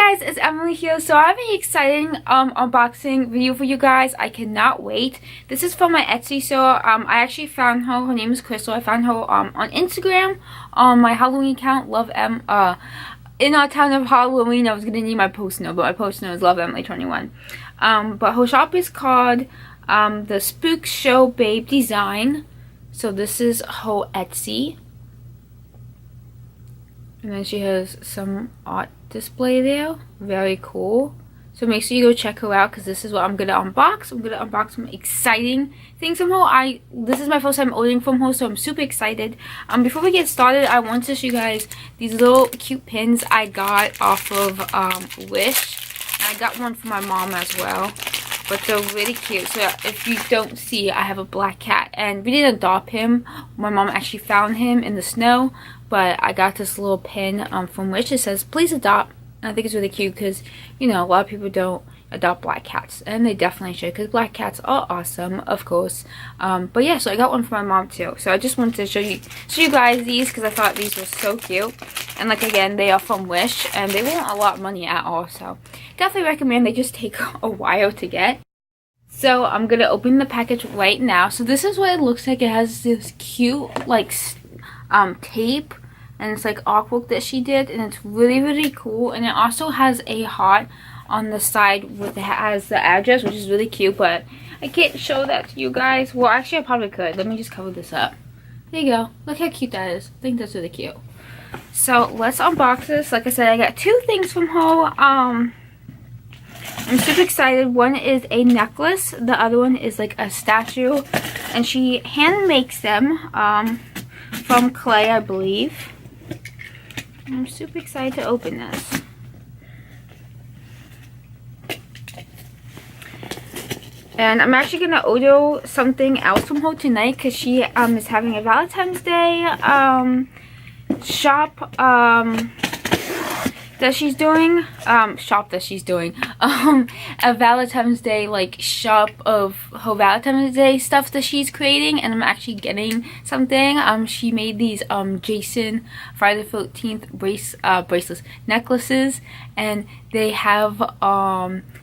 guys, it's Emily here. So I have an exciting unboxing video for you guys. I cannot wait. This is from my Etsy store. I actually found her. Her name is Crystal. I found her on Instagram on my Halloween account, Love M. In our town of Halloween, I was gonna need my post note, but my post note is Love Emily 21. But her shop is called the Spookshow Babe Design. So this is her Etsy. And then she has some art display there. Very cool. So make sure you go check her out because this is what I'm going to unbox. I'm going to unbox some exciting things from her. This is my first time ordering from her, so I'm super excited. Before we get started, I want to show you guys these little cute pins I got off of Wish. And I got one for my mom as well. But they're really cute. So if you don't see, I have a black cat. And we didn't adopt him. My mom actually found him in the snow. But I got this little pin from Wish. It says, please adopt. And I think it's really cute because, you know, a lot of people don't adopt black cats. And they definitely should because black cats are awesome, of course. But yeah, so I got one for my mom too. So I just wanted to show you guys these because I thought these were so cute. And like, again, they are from Wish. And they weren't a lot of money at all. So definitely recommend. They just take a while to get. So I'm going to open the package right now. So this is what it looks like. It has this cute, like, tape. And it's like artwork that she did, and it's really, really cool. And it also has a heart on the side with it has the address, which is really cute, but I can't show that to you guys. Well, actually I probably could. Let me just cover this up. There you go. Look how cute that is. I think that's really cute. So let's unbox this. Like I said, I got two things from her. I'm super excited. One is a necklace. The other one is like a statue, and she hand makes them from clay, I believe. I'm super excited to open this. And I'm actually going to order something else from her tonight because she is having a Valentine's Day shop that she's doing. A Valentine's Day like shop of her Valentine's Day stuff that she's creating, and I'm actually getting something. She made these Jason Friday the 13th bracelets, necklaces, and they have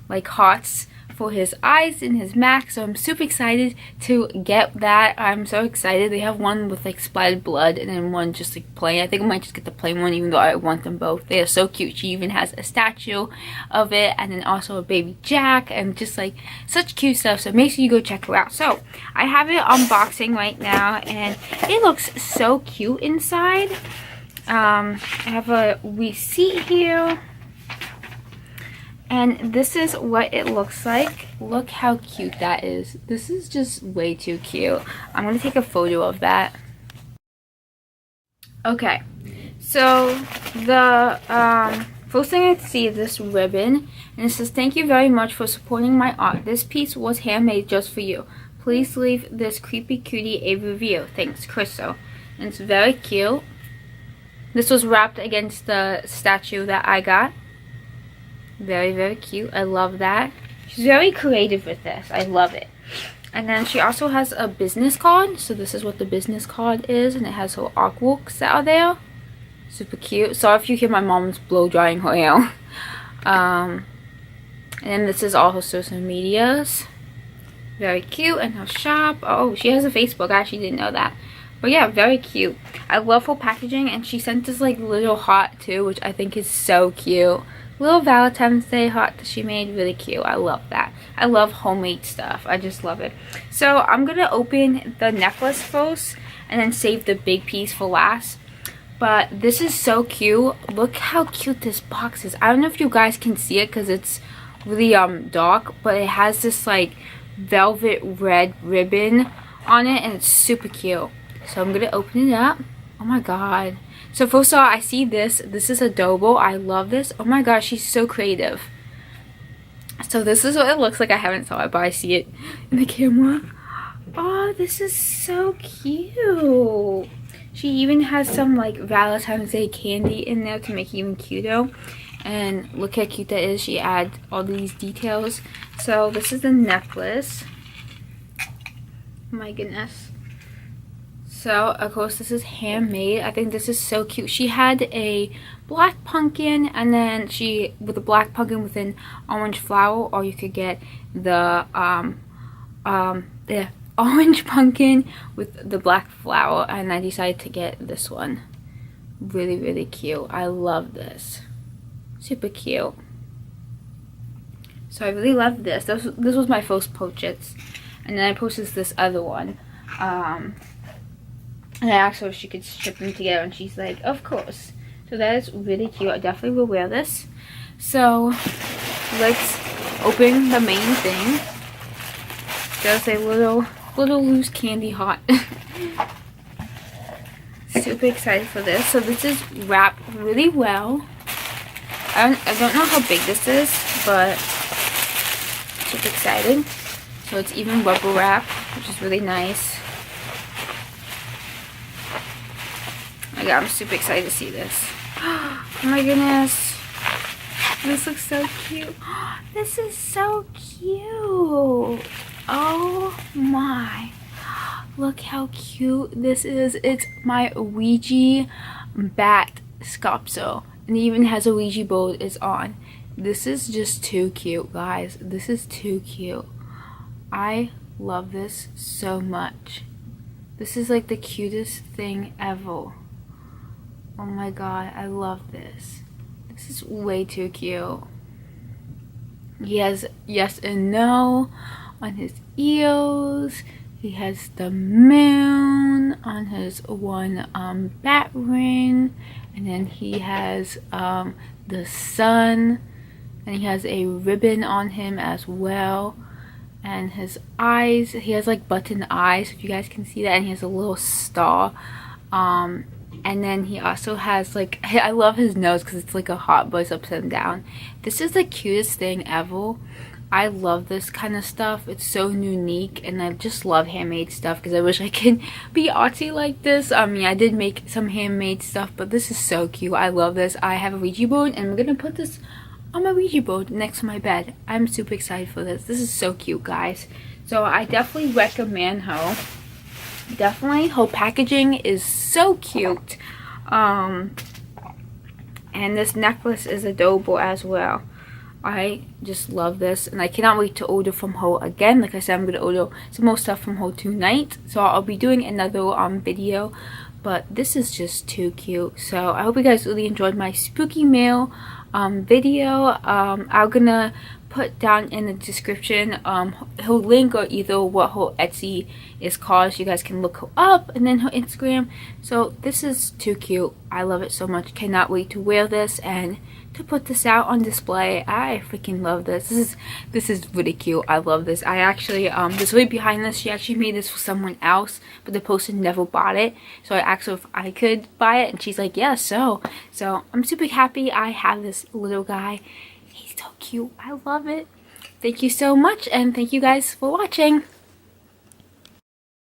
like hearts for his eyes and his mask. So I'm super excited to get that. I'm so excited. They have one with like splattered blood and then one just like plain. I think I might just get the plain one even though I want them both. They are so cute. She even has a statue of it and then also a baby Jack and just like such cute stuff. So make sure you go check her out. So I have it unboxing right now and it looks so cute inside. I have a receipt here. And this is what it looks like. Look how cute that is. This is just way too cute. I'm going to take a photo of that. Okay. So, the first thing I see is this ribbon. And it says, thank you very much for supporting my art. This piece was handmade just for you. Please leave this creepy cutie a review. Thanks, Crystal. And it's very cute. This was wrapped against the statue that I got. Very, very cute. I love that. She's very creative with this. I love it. And then she also has a business card. So this is what the business card is. And it has her artworks that are there. Super cute. Sorry if you hear my mom's blow drying her hair. And then this is all her social medias. Very cute. And her shop. Oh, she has a Facebook. I actually didn't know that. But yeah, very cute. I love her packaging. And she sent this like little heart too, which I think is so cute. Little Valentine's Day heart that she made. Really cute. I love that. I love homemade stuff. I just love it. So I'm going to open the necklace first and then save the big piece for last. But this is so cute. Look how cute this box is. I don't know if you guys can see it because it's really dark. But it has this like velvet red ribbon on it and it's super cute. So I'm going to open it up. Oh my god. So first of all, I see this. This is adorable. I love this. Oh my gosh, she's so creative. So this is what it looks like. I haven't saw it, but I see it in the camera. Oh, this is so cute. She even has some like Valentine's Day candy in there to make it even cuter. And look how cute that is. She adds all these details. So this is the necklace. Oh my goodness. So of course this is handmade. I think this is so cute. She had a black pumpkin, and then she with a black pumpkin with an orange flower, or you could get the orange pumpkin with the black flower, and I decided to get this one. Really, really cute. I love this. Super cute. So I really love this. This was my first purchase, and then I posted this other one. And I asked her if she could ship them together, and she's like, of course. So that is really cute. I definitely will wear this. So let's open the main thing. Just a little loose candy heart. Super excited for this. So this is wrapped really well. I don't know how big this is, but super excited. So it's even bubble wrap, which is really nice. Oh my god, I'm super excited to see this. Oh my goodness. This looks so cute. This is so cute. Oh my. Look how cute this is. It's my Ouija bat sculpture. And it even has a Ouija board is on. This is just too cute, guys. This is too cute. I love this so much. This is like the cutest thing ever. Oh my god, I love this. This is way too cute. He has yes and no on his ears. He has the moon on his one bat ring. And then he has the sun. And he has a ribbon on him as well. And his eyes, he has like button eyes, if you guys can see that. And he has a little star. And then he also has like, I love his nose because it's like a heart but it's upside down. This is the cutest thing ever. I love this kind of stuff. It's so unique, and I just love handmade stuff because I wish I could be artsy like this. I mean, I did make some handmade stuff, but this is so cute. I love this. I have a Ouija board, and I'm gonna put this on my Ouija board next to my bed. I'm super excited for this. This is so cute, guys. So I definitely recommend her. Definitely, her packaging is so cute. And this necklace is adorable as well. I just love this, and I cannot wait to order from her again. Like I said, I'm going to order some more stuff from her tonight, so I'll be doing another video. But this is just too cute. So I hope you guys really enjoyed my spooky mail video. I'm gonna put down in the description her link, or either what her Etsy is called, so you guys can look her up, and then her Instagram. So this is too cute. I love it so much. Cannot wait to wear this and to put this out on display. I freaking love this. This is really cute. I love this. I actually the story behind this, she actually made this for someone else, but the person never bought it. So I asked her if I could buy it, and she's like, yeah, so I'm super happy I have this little guy. He's so cute. I love it. Thank you so much, and thank you guys for watching.